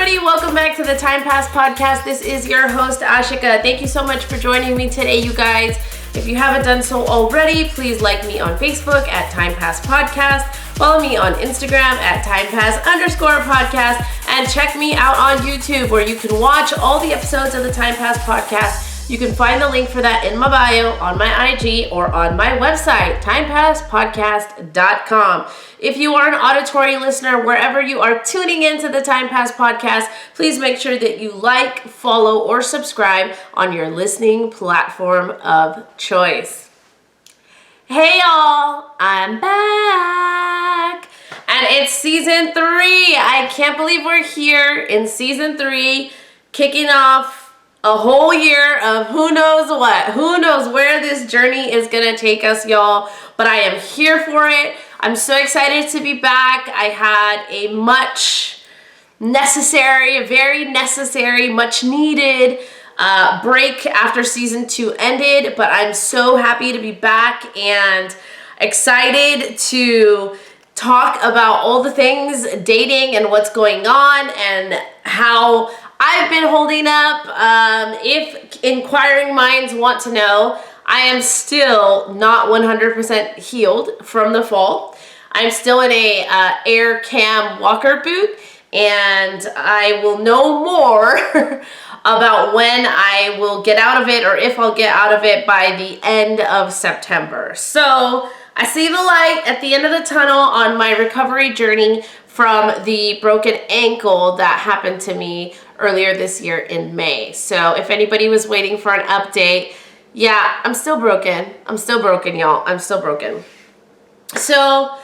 everybody, welcome back to the Time Pass Podcast. This is your host, Ashika. Thank you so much for joining me today, you guys. If you haven't done so already, please like me on Facebook at Time Pass Podcast, follow me on Instagram at TimePass_podcast, and check me out on YouTube where you can watch all the episodes of the Time Pass Podcast. You can find the link for that in my bio, on my IG, or on my website, timepasspodcast.com. If you are an auditory listener, wherever you are tuning into the Time Pass Podcast, please make sure that you like, follow, or subscribe on your listening platform of choice. Hey y'all, I'm back. And it's season 3. I can't believe we're here in season 3, kicking off a whole year of who knows what. Who knows where this journey is going to take us, y'all. But I am here for it. I'm so excited to be back. I had a very necessary, much needed break after season 2 ended. But I'm so happy to be back and excited to talk about all the things dating and what's going on and how I've been holding up. If inquiring minds want to know, I am still not 100% healed from the fall. I'm still in a air cam walker boot, and I will know more about when I will get out of it or if I'll get out of it by the end of September. So I see the light at the end of the tunnel on my recovery journey from the broken ankle that happened to me earlier this year in May. So if anybody was waiting for an update, yeah, I'm still broken. I'm still broken, y'all. I'm still broken. So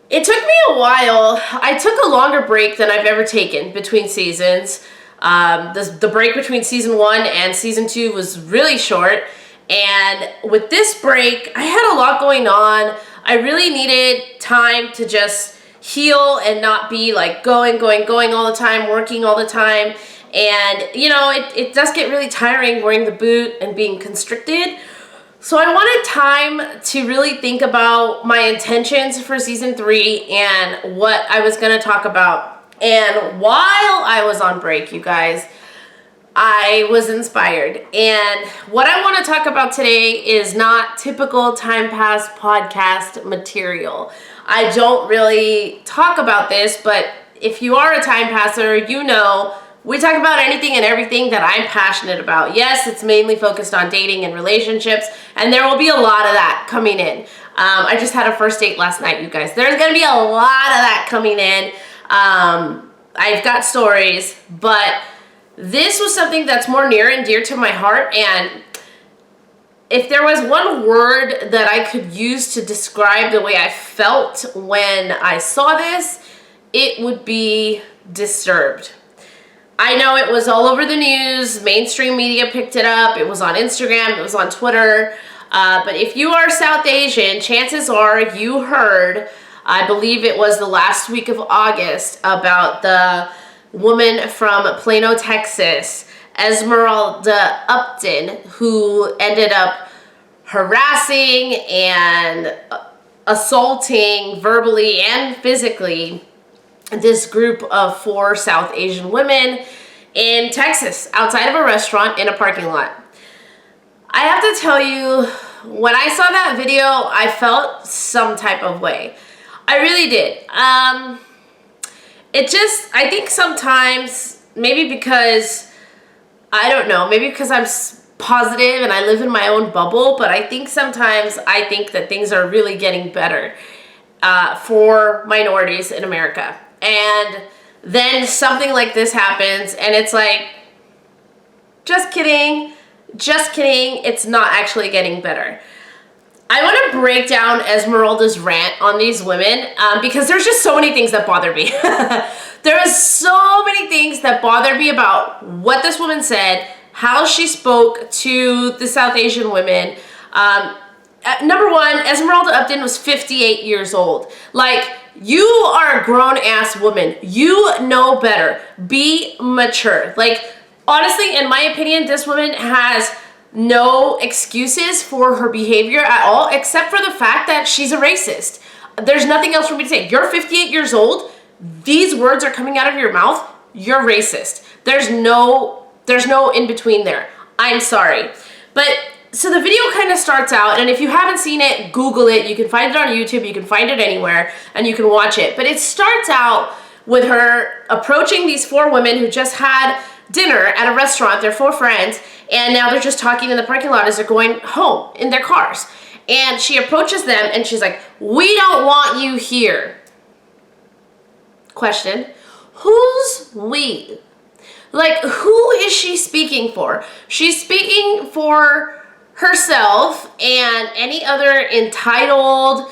it took me a while. I took a longer break than I've ever taken between seasons. The break between season 1 and season 2 was really short. And with this break, I had a lot going on. I really needed time to just heal and not be like going all the time, working all the time. And you know, it does get really tiring wearing the boot and being constricted. So I wanted time to really think about my intentions for season 3 and what I was going to talk about. And while I was on break, you guys, I was inspired. And what I want to talk about today is not typical Time Pass Podcast material. I don't really talk about this, but if you are a time passer, you know we talk about anything and everything that I'm passionate about. Yes, it's mainly focused on dating and relationships, and there will be a lot of that coming in. I just had a first date last night, you guys. There's going to be a lot of that coming in. I've got stories, but this was something that's more near and dear to my heart, and if there was one word that I could use to describe the way I felt when I saw this, it would be disturbed. I know it was all over the news, mainstream media picked it up, it was on Instagram, it was on Twitter, but if you are South Asian, chances are you heard, I believe it was the last week of August, about the woman from Plano, Texas, Esmeralda Upton, who ended up harassing and assaulting verbally and physically this group of 4 South Asian women in Texas, outside of a restaurant in a parking lot. I have to tell you, when I saw that video, I felt some type of way. I really did. I think sometimes, maybe because, I don't know, maybe because I'm positive and I live in my own bubble, but I think sometimes I think that things are really getting better for minorities in America. And then something like this happens and it's like, just kidding, it's not actually getting better. I want to break down Esmeralda's rant on these women because there's just so many things that bother me. There is so many things that bother me about what this woman said, how she spoke to the South Asian women. Number one, Esmeralda Upton was 58 years old. Like, you are a grown-ass woman. You know better. Be mature. Like, honestly, in my opinion, this woman has no excuses for her behavior at all, except for the fact that she's a racist. There's nothing else for me to say. You're 58 years old. These words are coming out of your mouth. you're racist. There's no in between there. I'm sorry. But so the video kind of starts out, and if you haven't seen it, Google it. You can find it on YouTube, you can find it anywhere, and you can watch it. But it starts out with her approaching these 4 women who just had dinner at a restaurant. They're 4 friends, and now they're just talking in the parking lot as they're going home in their cars. And she approaches them and she's like, "We don't want you here." Question, who's we? Like, who is she speaking for? She's speaking for herself and any other entitled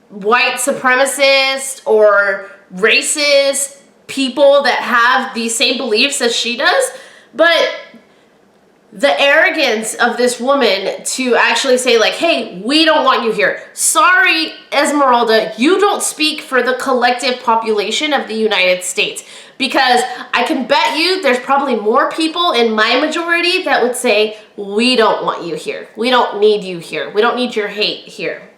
white supremacist or racist people that have the same beliefs as she does. But the arrogance of this woman to actually say, like, "Hey, we don't want you here." Sorry, Esmeralda, you don't speak for the collective population of the United States, because I can bet you there's probably more people in my majority that would say, "We don't want you here. We don't need you here. We don't need your hate here."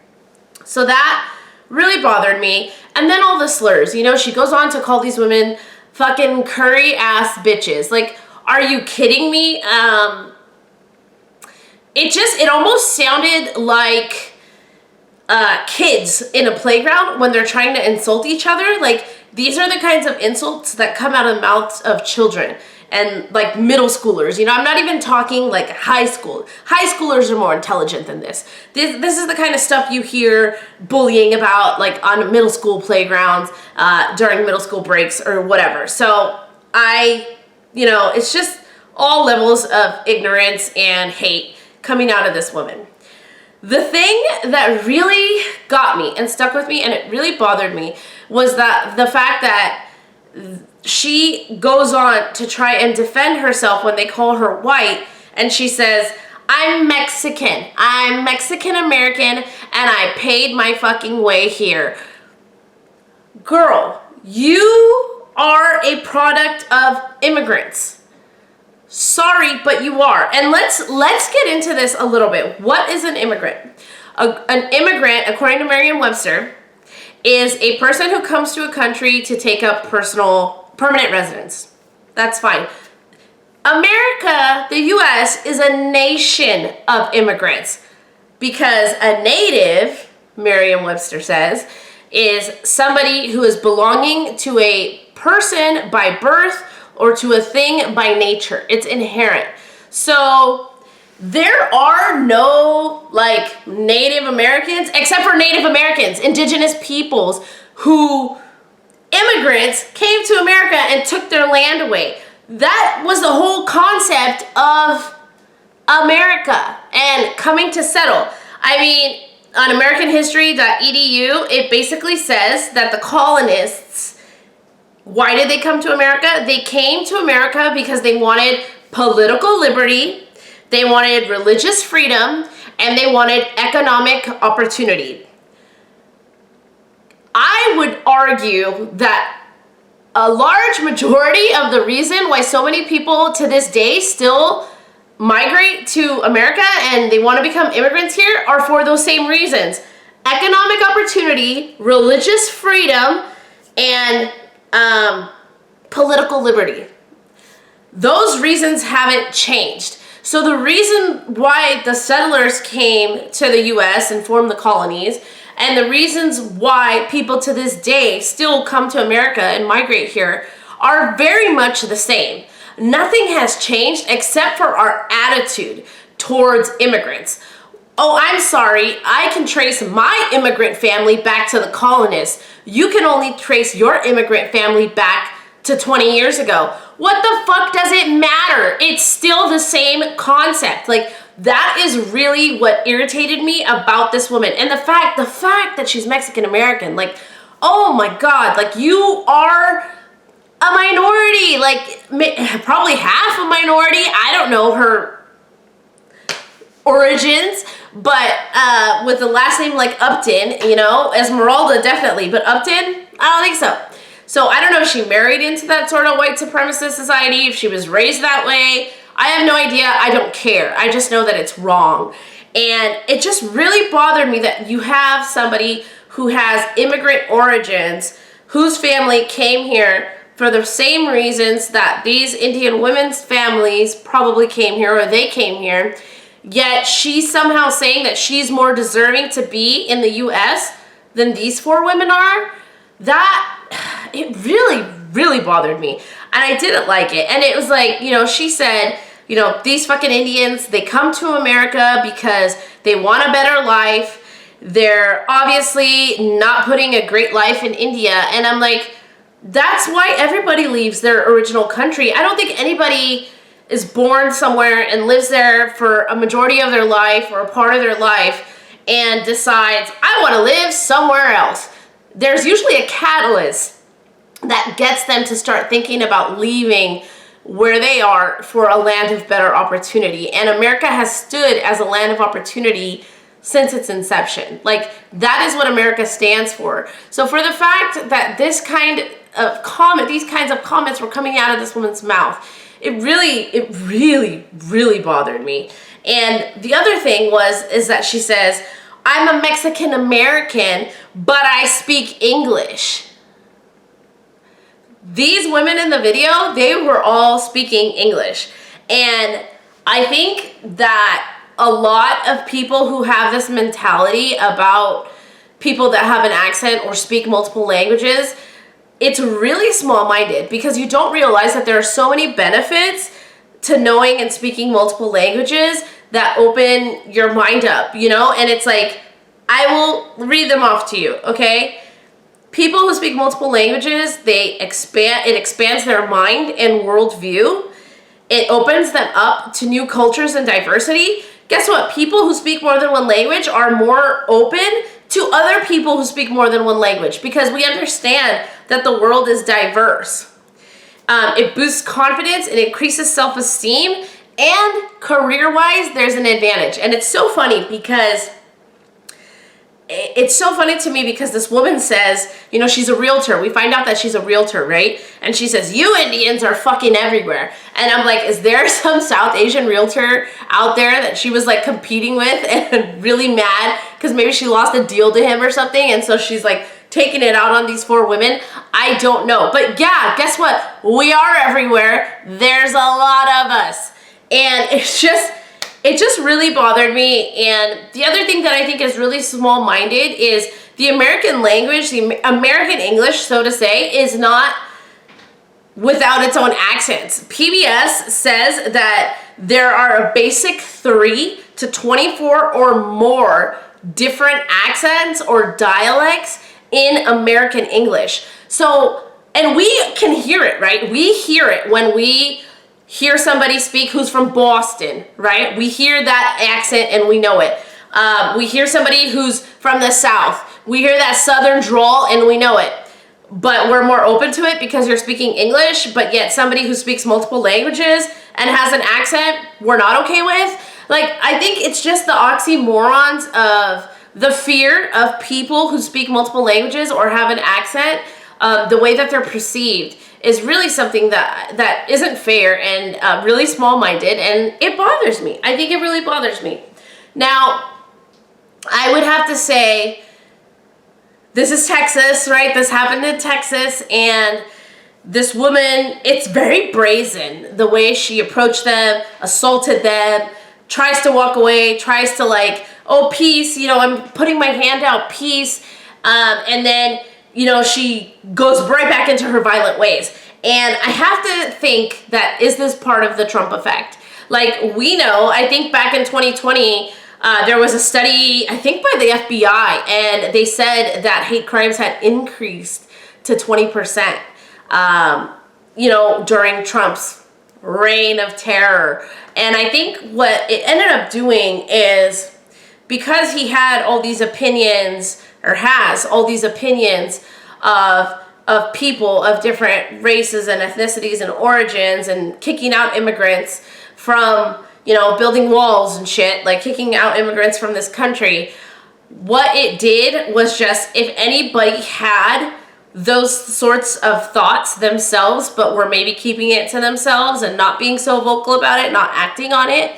So that really bothered me. And then all the slurs, you know, she goes on to call these women fucking curry ass bitches. Like, are you kidding me? It almost sounded like kids in a playground when they're trying to insult each other. Like, these are the kinds of insults that come out of the mouths of children and like middle schoolers. You know, I'm not even talking like high school. High schoolers are more intelligent than this. This is the kind of stuff you hear bullying about like on middle school playgrounds during middle school breaks or whatever. So it's just all levels of ignorance and hate coming out of this woman. The thing that really got me and stuck with me, and it really bothered me, was that the fact that she goes on to try and defend herself when they call her white, and she says, I'm Mexican American, and I paid my fucking way here. Girl, you are a product of immigrants. Sorry, but you are. And let's get into this a little bit. What is an immigrant? An immigrant, according to Merriam-Webster, is a person who comes to a country to take up permanent residence. That's fine. America, the US, is a nation of immigrants, because a native, Merriam-Webster says, is somebody who is belonging to a person by birth or to a thing by nature. It's inherent. So there are no like Native Americans, except for Native Americans, indigenous peoples who immigrants came to America and took their land away. That was the whole concept of America and coming to settle. I mean, on AmericanHistory.edu, it basically says that the colonists, why did they come to America? They came to America because they wanted political liberty, they wanted religious freedom, and they wanted economic opportunity. I would argue that a large majority of the reason why so many people to this day still migrate to America and they want to become immigrants here are for those same reasons. Economic opportunity, religious freedom, and political liberty. Those reasons haven't changed. So the reason why the settlers came to the US and formed the colonies, and the reasons why people to this day still come to America and migrate here, are very much the same. Nothing has changed except for our attitude towards immigrants. Oh, I'm sorry, I can trace my immigrant family back to the colonists. You can only trace your immigrant family back to 20 years ago. What the fuck does it matter? It's still the same concept. Like, that is really what irritated me about this woman. And the fact that she's Mexican American, like, oh my God, like, you are a minority, like probably half a minority. I don't know her origins, but with the last name like Upton, you know, Esmeralda definitely, but Upton, I don't think so. So I don't know if she married into that sort of white supremacist society, if she was raised that way. I have no idea. I don't care. I just know that it's wrong. And it just really bothered me that you have somebody who has immigrant origins, whose family came here for the same reasons that these Indian women's families probably came here, or they came here, yet she's somehow saying that she's more deserving to be in the US than these 4 women are. That, it really, really bothered me. And I didn't like it. And it was like, you know, she said, you know, these fucking Indians, they come to America because they want a better life. They're obviously not putting a great life in India. And I'm like, that's why everybody leaves their original country. I don't think anybody is born somewhere and lives there for a majority of their life or a part of their life and decides, I want to live somewhere else. There's usually a catalyst that gets them to start thinking about leaving where they are for a land of better opportunity. And America has stood as a land of opportunity since its inception. Like, that is what America stands for. So for the fact that this kind of comment, these kinds of comments were coming out of this woman's mouth, it really bothered me. And the other thing is that she says, I'm a Mexican American, but I speak English. These women in the video, they were all speaking English. And I think that a lot of people who have this mentality about people that have an accent or speak multiple languages, it's really small-minded, because you don't realize that there are so many benefits to knowing and speaking multiple languages that open your mind up, you know? And it's like, I will read them off to you, okay? People who speak multiple languages, it expands their mind and worldview. It opens them up to new cultures and diversity. Guess what? People who speak more than one language are more open to other people who speak more than one language, because we understand that the world is diverse. It boosts confidence, it increases self-esteem, and career-wise, there's an advantage. And it's so funny because to me because this woman says, you know, she's a realtor. We find out that she's a realtor, right? And she says, you Indians are fucking everywhere. And I'm like, is there some South Asian realtor out there that she was like competing with and really mad because maybe she lost a deal to him or something? And so she's like taking it out on these 4 women. I don't know. But yeah, guess what? We are everywhere. There's a lot of us. And it just really bothered me. And the other thing that I think is really small-minded is the American language, the American English, so to say, is not without its own accents. PBS says that there are a basic 3 to 24 or more different accents or dialects in American English. So, and we can hear it, right? We hear it when we hear somebody speak who's from Boston, right? We hear that accent and we know it. We hear somebody who's from the South. We hear that Southern drawl and we know it. But we're more open to it because you're speaking English, but yet somebody who speaks multiple languages and has an accent, we're not okay with. Like, I think it's just the oxymorons of the fear of people who speak multiple languages or have an accent, the way that they're perceived is really something that isn't fair and really small-minded, and it bothers me. I think it really bothers me. Now, I would have to say, this is Texas, right? This happened in Texas, and this woman, it's very brazen, the way she approached them, assaulted them, tries to walk away, tries to like, oh, peace, you know, I'm putting my hand out, peace, and then, you know, she goes right back into her violent ways. And I have to think that, is this part of the Trump effect? Like, we know, I think back in 2020, there was a study, I think by the FBI, and they said that hate crimes had increased to 20%, you know, during Trump's reign of terror. And I think what it ended up doing is, because he had all these opinions, or has all these opinions of people of different races and ethnicities and origins, and kicking out immigrants from, you know, building walls and shit, like kicking out immigrants from this country, what it did was just, if anybody had those sorts of thoughts themselves, but were maybe keeping it to themselves and not being so vocal about it, not acting on it,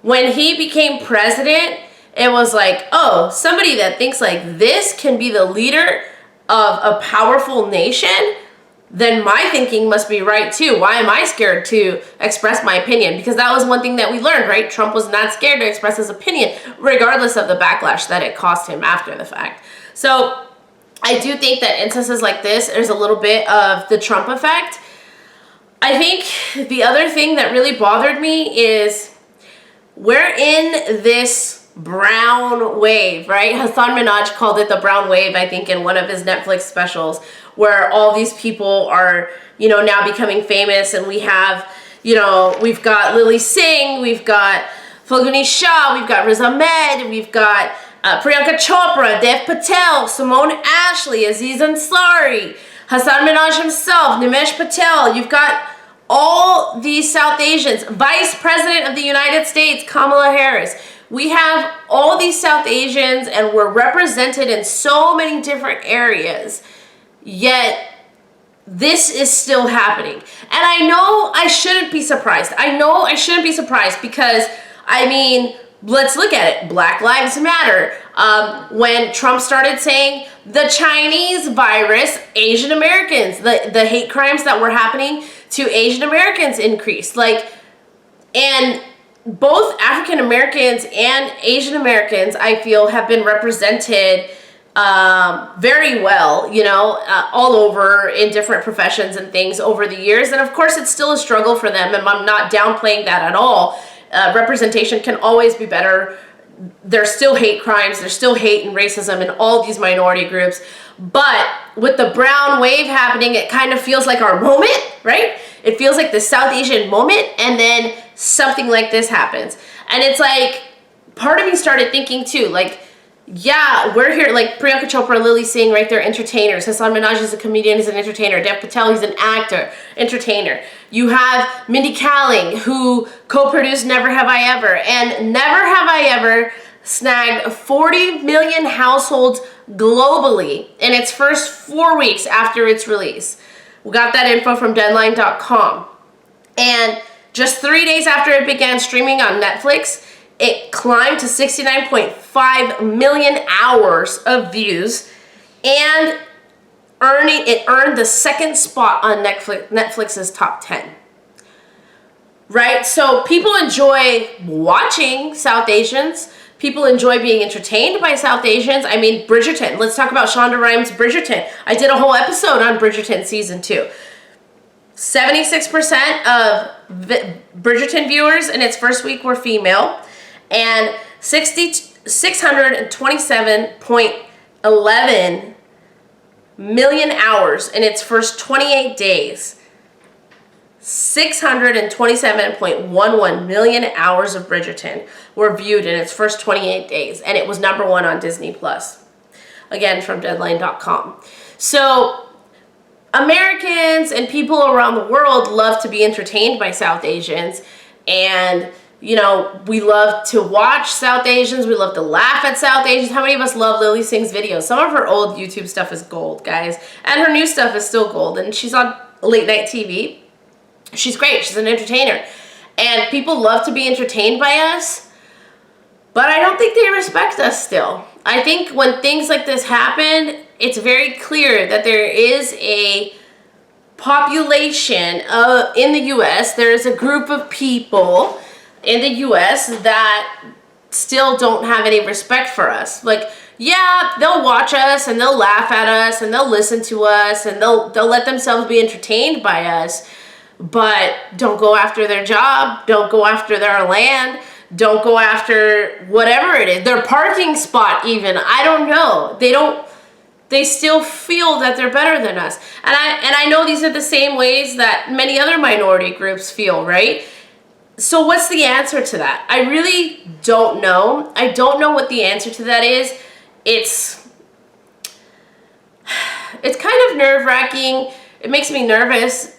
when he became president, it was like, oh, somebody that thinks like this can be the leader of a powerful nation? then my thinking must be right too. Why am I scared to express my opinion? Because that was one thing that we learned, right? Trump was not scared to express his opinion, regardless of the backlash that it cost him after the fact. So I do think that instances like this, there's a little bit of the Trump effect. I think the other thing that really bothered me is we're in this brown wave, right? Hassan Minhaj called it the brown wave, I think, in one of his Netflix specials, where all these people are, you know, now becoming famous, and we have, you know, we've got Lily Singh, we've got Falguni Shah, we've got Riz Ahmed, we've got Priyanka Chopra, Dev Patel, Simone Ashley, Aziz Ansari, Hassan Minhaj himself, Nimesh Patel. You've got all these South Asians, Vice President of the United States, Kamala Harris. We have all these South Asians, and we're represented in so many different areas, yet this is still happening. And I know I shouldn't be surprised. I know I shouldn't be surprised because, I mean, let's look at it. Black Lives Matter. When Trump started saying the Chinese virus, Asian Americans, the hate crimes that were happening to Asian Americans increased. Like, and both African Americans and Asian Americans, I feel, have been represented very well, you know, all over in different professions and things over the years. And of course, it's still a struggle for them, and I'm not downplaying that at all. Representation can always be better. There's still hate crimes, there's still hate and racism in all these minority groups. But with the brown wave happening, it kind of feels like our moment, right? It feels like the South Asian moment, and then something like this happens. And it's like, part of me started thinking too, like, yeah, we're here, like Priyanka Chopra, Lily Singh, right? They're entertainers. Hassan Minhaj is a comedian, he's an entertainer. Dev Patel, he's an actor, entertainer. You have Mindy Kaling, who co-produced Never Have I Ever, and Never Have I Ever snagged 40 million households globally in its first 4 weeks after its release. We got that info from Deadline.com. And just 3 days after it began streaming on Netflix, it climbed to 69.5 million hours of views, and it earned the second spot on Netflix's top 10. Right? So people enjoy watching South Asians. People enjoy being entertained by South Asians. I mean, Bridgerton. Let's talk about Shonda Rhimes' Bridgerton. I did a whole episode on Bridgerton season 2. 76% of Bridgerton viewers in its first week were female, and 627.11 million hours in its first 28 days. 627.11 million hours of Bridgerton were viewed in its first 28 days, and it was #1 on Disney Plus. Again, from Deadline.com. So Americans and people around the world love to be entertained by South Asians, and you know, we love to watch South Asians. We love to laugh at South Asians. How many of us love Lily Singh's videos? Some of her old YouTube stuff is gold, guys. And her new stuff is still gold. And she's on late night TV. She's great. She's an entertainer. And people love to be entertained by us. But I don't think they respect us still. I think when things like this happen, it's very clear that there is a population in the U.S. There is a group of people in the U.S. that still don't have any respect for us. Like, yeah, they'll watch us and they'll laugh at us and they'll listen to us and they'll let themselves be entertained by us, but don't go after their job, don't go after their land, don't go after whatever it is, their parking spot even. I don't know. They still feel that they're better than us. And I know these are the same ways that many other minority groups feel, right? So what's the answer to that? I really don't know. I don't know what the answer to that is. It's kind of nerve-wracking. It makes me nervous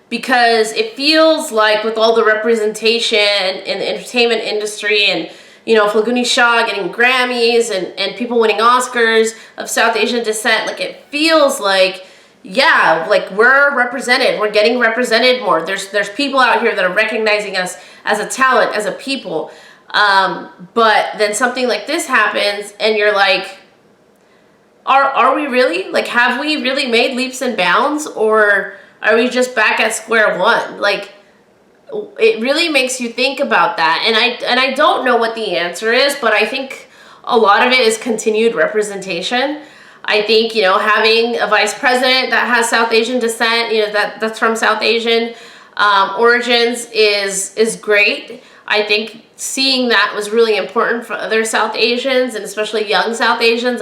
because it feels like with all the representation in the entertainment industry and, you know, Falguni Shah getting Grammys and people winning Oscars of South Asian descent, like it feels like, yeah, like we're represented. We're getting represented more. There's people out here that are recognizing us as a talent, as a people. But then something like this happens and you're like, are we really? Like, have we really made leaps and bounds, or are we just back at square one? Like, it really makes you think about that. And I don't know what the answer is, but I think a lot of it is continued representation. I think, you know, having a vice president that has South Asian descent, you know, that's from South Asian origins is great. I think seeing that was really important for other South Asians, and especially young South Asians.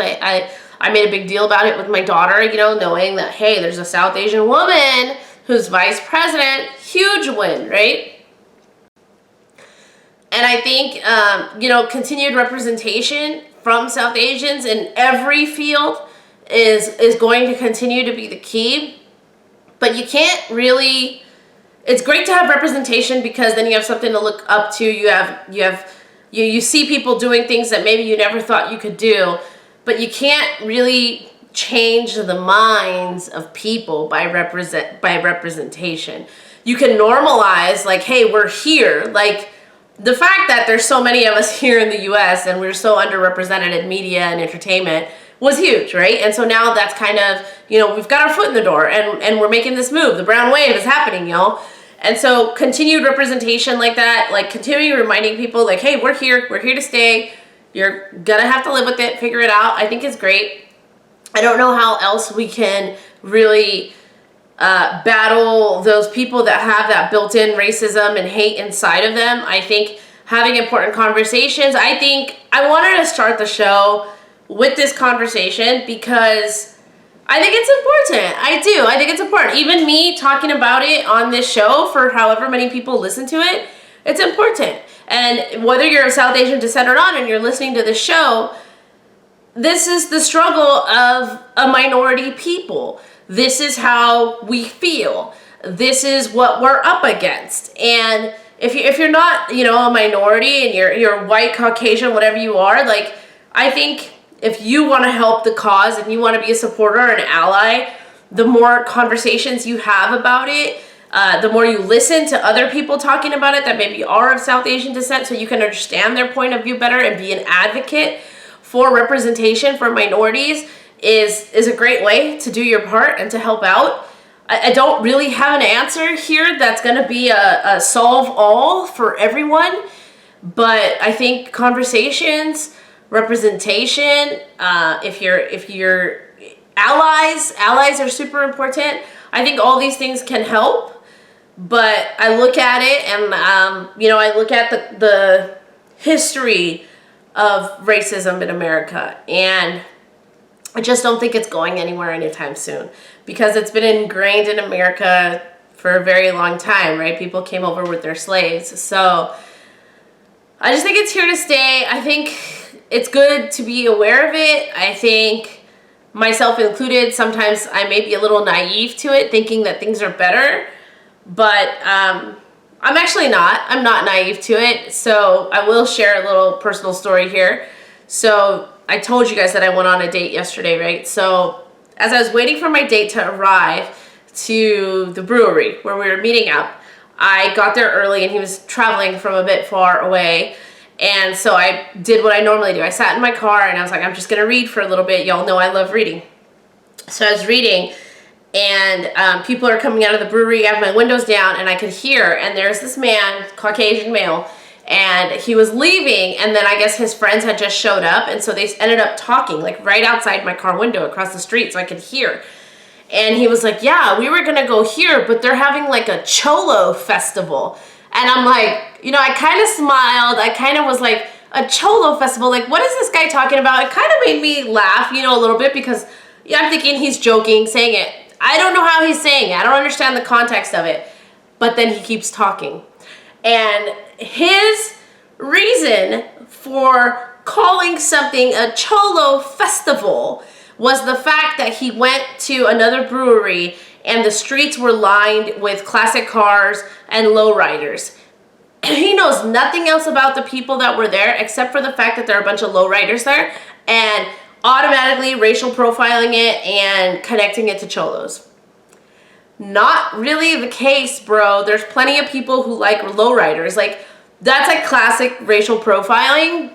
I made a big deal about it with my daughter, you know, knowing that, hey, there's a South Asian woman who's vice president. Huge win, right? And I think, you know, continued representation from South Asians in every field is going to continue to be the key. But you can't really, it's great to have representation because then you have something to look up to. You see people doing things that maybe you never thought you could do, but you can't really change the minds of people by representation. You can normalize, like, hey, we're here. Like, the fact that there's so many of us here in the US and we're so underrepresented in media and entertainment was huge, right? And so now that's kind of, you know, we've got our foot in the door and we're making this move. The brown wave is happening, y'all. And so continued representation like that, like continuing reminding people, like, hey, we're here to stay. You're gonna have to live with it, figure it out, I think is great. I don't know how else we can really battle those people that have that built-in racism and hate inside of them. I think having important conversations, I wanted to start the show with this conversation because I think it's important. I think it's important. Even me talking about it on this show for however many people listen to it, it's important. And whether you're of South Asian descent or not and you're listening to this show, this is the struggle of a minority people. This is how we feel. This is what we're up against. And if you're not, you know, a minority and you're white, Caucasian, whatever you are, like, I think if you want to help the cause and you want to be a supporter and an ally, the more conversations you have about it, the more you listen to other people talking about it that maybe are of South Asian descent so you can understand their point of view better and be an advocate for representation for minorities is a great way to do your part and to help out. I don't really have an answer here that's going to be a solve all for everyone, but I think conversations, representation, if you're allies are super important. I think all these things can help, but I look at it and you know, I look at the history of racism in America, and I just don't think it's going anywhere anytime soon because it's been ingrained in America for a very long time, right? People came over with their slaves. So I just think it's here to stay. I think it's good to be aware of it. I think, myself included, sometimes I may be a little naive to it, thinking that things are better, but I'm actually not. I'm not naive to it. So I will share a little personal story here. So I told you guys that I went on a date yesterday, right? So as I was waiting for my date to arrive to the brewery where we were meeting up, I got there early and he was traveling from a bit far away. And so I did what I normally do. I sat in my car and I was like, I'm just going to read for a little bit. Y'all know I love reading. So I was reading and people are coming out of the brewery. I have my windows down and I could hear, and there's this man, Caucasian male, and he was leaving, and then I guess his friends had just showed up, and so they ended up talking like right outside my car window across the street so I could hear. And he was like, yeah, we were gonna go here, but they're having like a Cholo festival. And I'm like, you know, I kind of smiled. I kind of was like, a Cholo festival? Like, what is this guy talking about? It kind of made me laugh, you know, a little bit because yeah, I'm thinking he's joking, saying it. I don't know how he's saying it. I don't understand the context of it. But then he keeps talking. And his reason for calling something a Cholo festival was the fact that he went to another brewery and the streets were lined with classic cars and lowriders. He knows nothing else about the people that were there except for the fact that there are a bunch of lowriders there, and automatically racial profiling it and connecting it to Cholos. Not really the case, bro. There's plenty of people who like lowriders. Like, that's like classic racial profiling.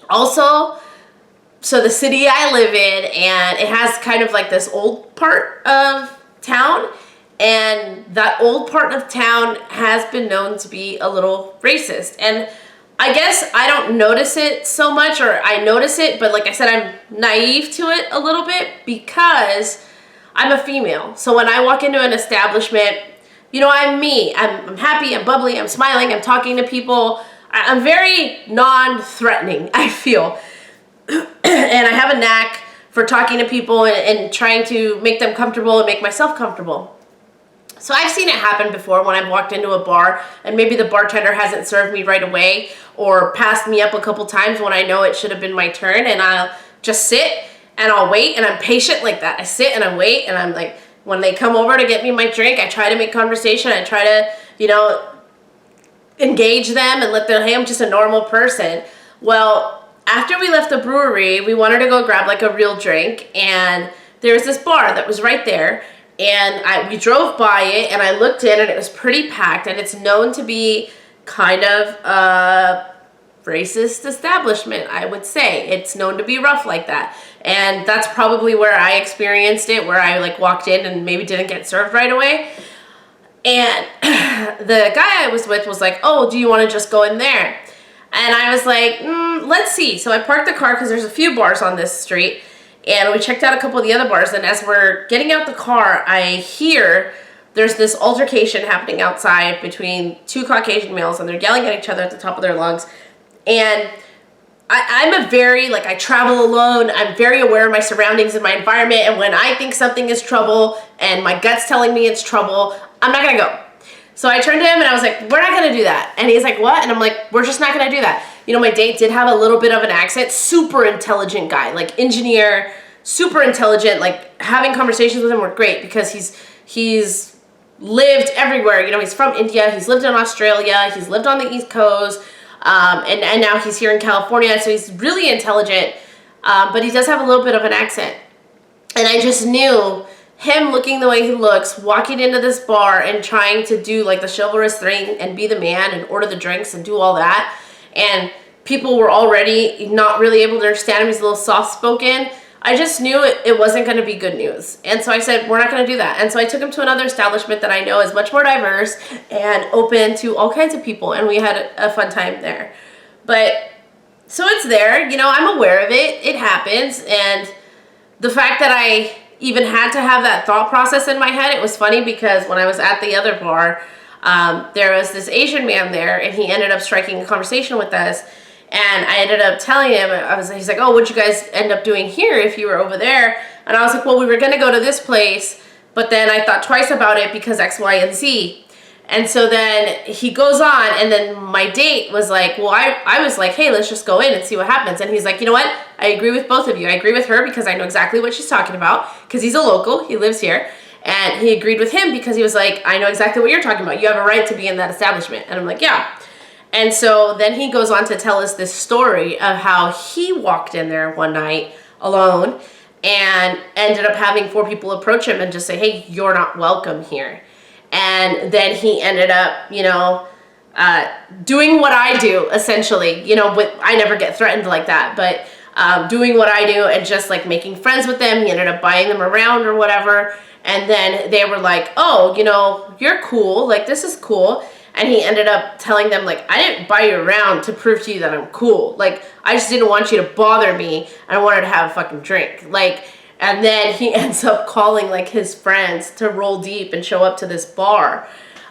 Also, so the city I live in, and it has kind of like this old part of town, and that old part of town has been known to be a little racist. And I guess I don't notice it so much, or I notice it, but like I said, I'm naive to it a little bit because I'm a female. So when I walk into an establishment, you know, I'm me. I'm happy, I'm bubbly, I'm smiling, I'm talking to people. I'm very non-threatening, I feel. And I have a knack for talking to people and trying to make them comfortable and make myself comfortable. So I've seen it happen before when I've walked into a bar and maybe the bartender hasn't served me right away or passed me up a couple times when I know it should have been my turn, and I'll just sit and I'll wait, and I'm patient like that. I sit and I wait, and I'm like, when they come over to get me my drink, I try to make conversation. I try to, you know, engage them and let them, hey, I'm just a normal person. Well, after we left the brewery, we wanted to go grab like a real drink, and there was this bar that was right there. And we drove by it, and I looked in, and it was pretty packed, and it's known to be kind of a racist establishment, I would say. It's known to be rough like that. And that's probably where I experienced it, where I like walked in and maybe didn't get served right away. And the guy I was with was like, oh, do you want to just go in there? And I was like, let's see. So I parked the car because there's a few bars on this street. And we checked out a couple of the other bars, and as we're getting out the car, I hear there's this altercation happening outside between two Caucasian males, and they're yelling at each other at the top of their lungs. And I'm a very, like, I travel alone, I'm very aware of my surroundings and my environment, and when I think something is trouble and my gut's telling me it's trouble, I'm not gonna go. So I turned to him and I was like, we're not gonna do that. And he's like, what? And I'm like, we're just not gonna do that. You know, my date did have a little bit of an accent, super intelligent guy, like engineer, super intelligent, like having conversations with him were great because he's lived everywhere. You know, he's from India, he's lived in Australia, he's lived on the East Coast, and now he's here in California, so he's really intelligent, but he does have a little bit of an accent. And I just knew him looking the way he looks, walking into this bar and trying to do like the chivalrous thing and be the man and order the drinks and do all that. And people were already not really able to understand him. He's a little soft-spoken. I just knew it wasn't going to be good news. And so I said, we're not going to do that. And so I took him to another establishment that I know is much more diverse and open to all kinds of people. And we had a fun time there. But so it's there, you know, I'm aware of it. It happens. And the fact that I even had to have that thought process in my head, it was funny because when I was at the other bar, there was this Asian man there, and he ended up striking a conversation with us. And I ended up telling him, he's like, oh, what'd you guys end up doing here if you were over there? And I was like, well, we were going to go to this place, but then I thought twice about it because X, Y, and Z. And so then he goes on, and then my date was like, well, I was like, hey, let's just go in and see what happens. And he's like, you know what? I agree with both of you. I agree with her because I know exactly what she's talking about because he's a local. He lives here. And he agreed with him because he was like, I know exactly what you're talking about. You have a right to be in that establishment. And I'm like, yeah. And so then he goes on to tell us this story of how he walked in there one night alone and ended up having 4 people approach him and just say, hey, you're not welcome here. And then he ended up, you know, doing what I do, essentially. You know, I never get threatened like that, but doing what I do and just like making friends with them. He ended up buying them around or whatever. And then they were like, oh, you know, you're cool. Like, this is cool. And he ended up telling them, like, I didn't buy you around to prove to you that I'm cool. Like, I just didn't want you to bother me. And I wanted to have a fucking drink. Like, and then he ends up calling, like, his friends to roll deep and show up to this bar.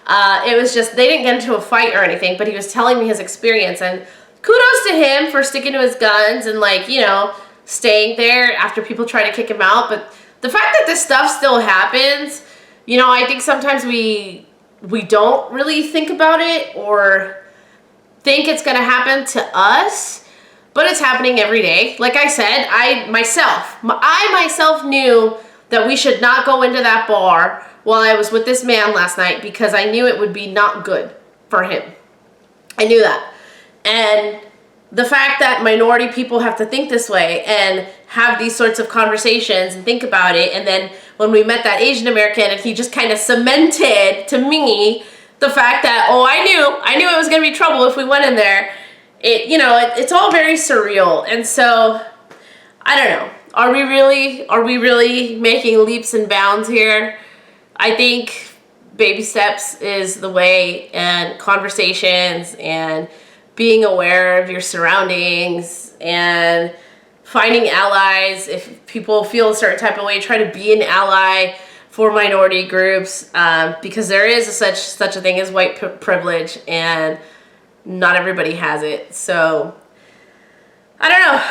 It was just, they didn't get into a fight or anything, but he was telling me his experience. And kudos to him for sticking to his guns and, like, you know, staying there after people try to kick him out. But the fact that this stuff still happens, you know, I think sometimes we don't really think about it or think it's going to happen to us, but it's happening every day. Like I said, I myself knew that we should not go into that bar while I was with this man last night because I knew it would be not good for him. I knew that. And the fact that minority people have to think this way and have these sorts of conversations and think about it, and then when we met that Asian American and he just kind of cemented to me the fact that, oh, I knew it was going to be trouble if we went in there. It's all very surreal. And so I don't know. Are we really making leaps and bounds here? I think baby steps is the way, and conversations and being aware of your surroundings and finding allies. If people feel a certain type of way, try to be an ally for minority groups, because there is such a thing as white privilege, and not everybody has it. So I don't know.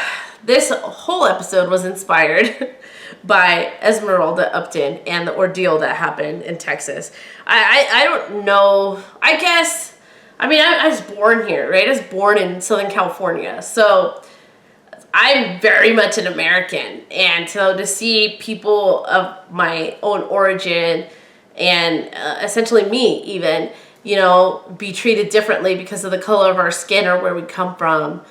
This whole episode was inspired by Esmeralda Upton and the ordeal that happened in Texas. I don't know. I guess, I mean, I was born here, right? I was born in Southern California. So I'm very much an American. And so to see people of my own origin and essentially me even, you know, be treated differently because of the color of our skin or where we come from,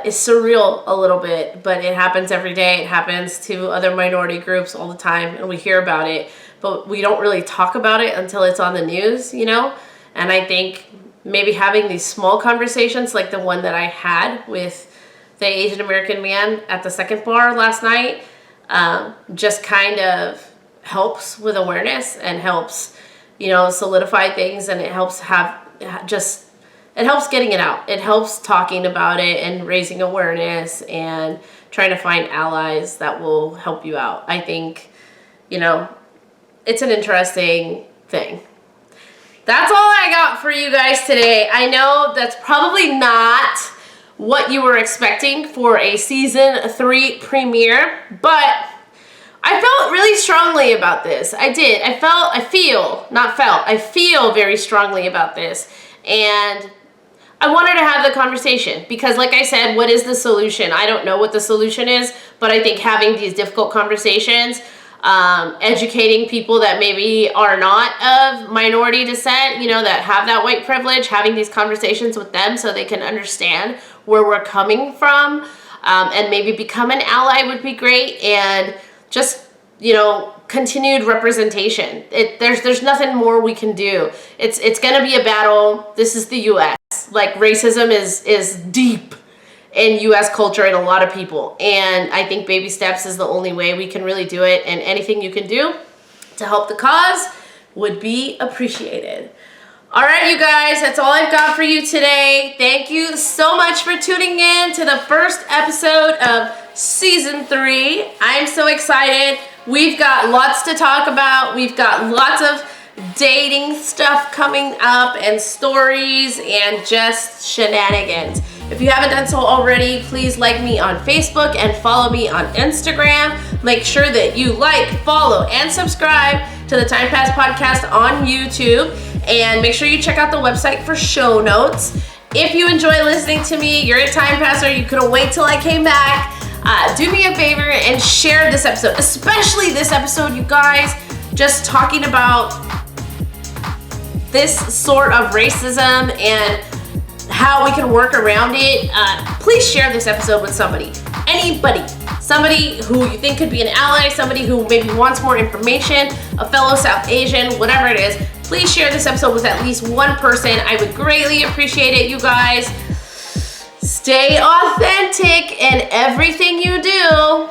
is surreal a little bit, but it happens every day. It happens to other minority groups all the time, and we hear about it, but we don't really talk about it until it's on the news, you know? And I think maybe having these small conversations like the one that I had with the Asian American man at the second bar last night, just kind of helps with awareness and helps, you know, solidify things, and it helps it helps getting it out. It helps talking about it and raising awareness and trying to find allies that will help you out. I think, you know, it's an interesting thing. That's all I got for you guys today. I know that's probably not what you were expecting for a season 3 premiere, but I felt really strongly about this. I did. I feel very strongly about this. And I wanted to have the conversation because, like I said, what is the solution? I don't know what the solution is, but I think having these difficult conversations, educating people that maybe are not of minority descent, you know, that have that white privilege, having these conversations with them so they can understand where we're coming from, and maybe become an ally would be great. And just, you know, continued representation. There's nothing more we can do. It's gonna be a battle. This is the U.S. Like, racism is deep in U.S. culture and a lot of people. And I think baby steps is the only way we can really do it. And anything you can do to help the cause would be appreciated. All right, you guys, that's all I've got for you today. Thank you so much for tuning in to the first episode of season 3. I'm so excited. We've got lots to talk about. We've got lots of dating stuff coming up and stories and just shenanigans. If you haven't done so already, please like me on Facebook and follow me on Instagram. Make sure that you like, follow, and subscribe to the Time Pass Podcast on YouTube. And make sure you check out the website for show notes. If you enjoy listening to me, you're a Time Passer, you couldn't wait till I came back, do me a favor and share this episode, especially this episode, you guys, just talking about this sort of racism and how we can work around it. Please share this episode with somebody, somebody who you think could be an ally, somebody who maybe wants more information, a fellow South Asian, whatever it is. Please share this episode with at least one person. I would greatly appreciate it, you guys. Stay authentic in everything you do.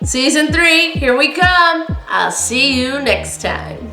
Season 3, here we come. I'll see you next time.